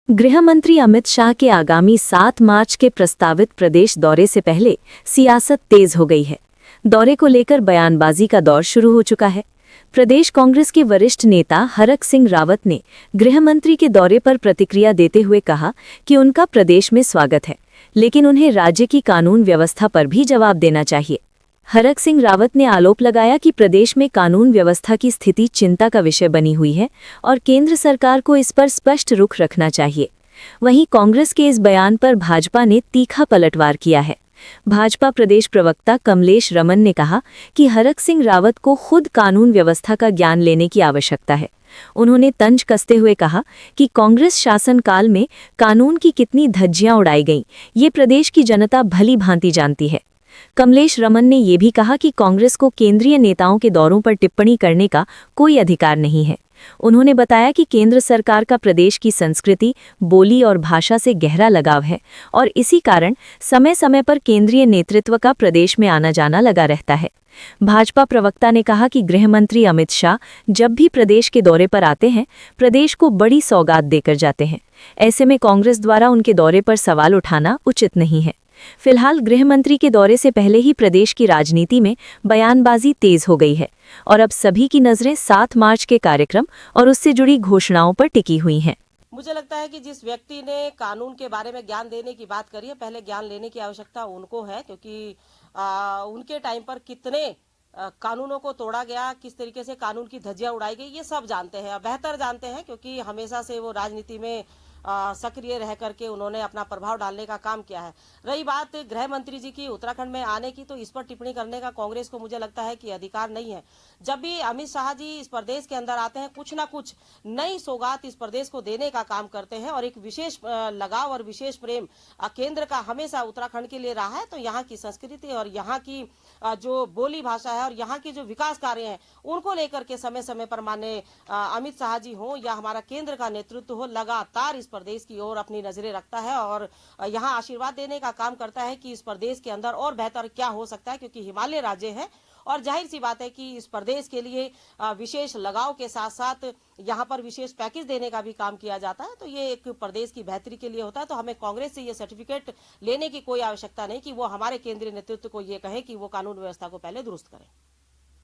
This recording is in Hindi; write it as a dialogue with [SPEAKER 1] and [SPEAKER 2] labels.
[SPEAKER 1] गृह मंत्री अमित शाह के आगामी 7 मार्च के प्रस्तावित प्रदेश दौरे से पहले सियासत तेज हो गई है। दौरे को लेकर बयानबाजी का दौर शुरू हो चुका है। प्रदेश कांग्रेस के वरिष्ठ नेता हरक सिंह रावत ने गृह मंत्री के दौरे पर प्रतिक्रिया देते हुए कहा कि उनका प्रदेश में स्वागत है, लेकिन उन्हें राज्य की कानून व्यवस्था पर भी जवाब देना चाहिए। हरक सिंह रावत ने आरोप लगाया कि प्रदेश में कानून व्यवस्था की स्थिति चिंता का विषय बनी हुई है और केंद्र सरकार को इस पर स्पष्ट रुख रखना चाहिए। वहीं कांग्रेस के इस बयान पर भाजपा ने तीखा पलटवार किया है। भाजपा प्रदेश प्रवक्ता कमलेश रमन ने कहा कि हरक सिंह रावत को खुद कानून व्यवस्था का ज्ञान लेने की आवश्यकता है। उन्होंने तंज कसते हुए कहा कि कांग्रेस शासनकाल में कानून की कितनी धज्जियां उड़ाई गईं, ये प्रदेश की जनता भली भांति जानती है। कमलेश रमन ने यह भी कहा कि कांग्रेस को केंद्रीय नेताओं के दौरों पर टिप्पणी करने का कोई अधिकार नहीं है। उन्होंने बताया कि केंद्र सरकार का प्रदेश की संस्कृति, बोली और भाषा से गहरा लगाव है और इसी कारण समय समय पर केंद्रीय नेतृत्व का प्रदेश में आना जाना लगा रहता है। भाजपा प्रवक्ता ने कहा कि गृह मंत्री अमित शाह जब भी प्रदेश के दौरे पर आते हैं, प्रदेश को बड़ी सौगात देकर जाते हैं। ऐसे में कांग्रेस द्वारा उनके दौरे पर सवाल उठाना उचित नहीं है। फिलहाल गृह मंत्री के दौरे से पहले ही प्रदेश की राजनीति में बयानबाजी तेज हो गई है और अब सभी की नजरें 7 मार्च के कार्यक्रम और उससे जुड़ी घोषणाओं पर टिकी हुई हैं।
[SPEAKER 2] मुझे लगता है कि जिस व्यक्ति ने कानून के बारे में ज्ञान देने की बात करी है, पहले ज्ञान लेने की आवश्यकता उनको है, क्योंकि उनके टाइम पर कितने कानूनों को तोड़ा गया, किस तरीके से कानून की धज्जियां उड़ाई गई, ये सब जानते हैं, बेहतर जानते हैं, क्योंकि हमेशा से वो राजनीति में सक्रिय रह करके उन्होंने अपना प्रभाव डालने का काम किया है। रही बात गृह मंत्री जी की उत्तराखंड में आने की, तो इस पर टिप्पणी करने का कांग्रेस को मुझे लगता है कि अधिकार नहीं है। जब भी अमित शाह जी इस प्रदेश के अंदर आते हैं, कुछ ना कुछ नई सौगात इस प्रदेश को देने का काम करते हैं और एक विशेष लगाव और विशेष प्रेम केंद्र का हमेशा उत्तराखंड के लिए रहा है। तो यहाँ की संस्कृति और यहाँ की जो बोली भाषा है और यहाँ के जो विकास कार्य हैं, उनको लेकर के समय समय पर माननीय अमित शाह जी हो या हमारा केंद्र का नेतृत्व हो, लगातार इस प्रदेश की ओर अपनी नजरें रखता है और यहाँ आशीर्वाद देने का काम करता है कि इस प्रदेश के अंदर और बेहतर क्या हो सकता है, क्योंकि हिमालय राज्य है और जाहिर सी बात है कि इस प्रदेश के लिए विशेष लगाव के साथ साथ यहाँ पर विशेष पैकेज देने का भी काम किया जाता है। तो ये एक प्रदेश की बेहतरी के लिए होता है। तो हमें कांग्रेस से ये सर्टिफिकेट लेने की कोई आवश्यकता नहीं कि वो हमारे केंद्रीय नेतृत्व को ये कहे कि वो कानून व्यवस्था को पहले दुरुस्त करें।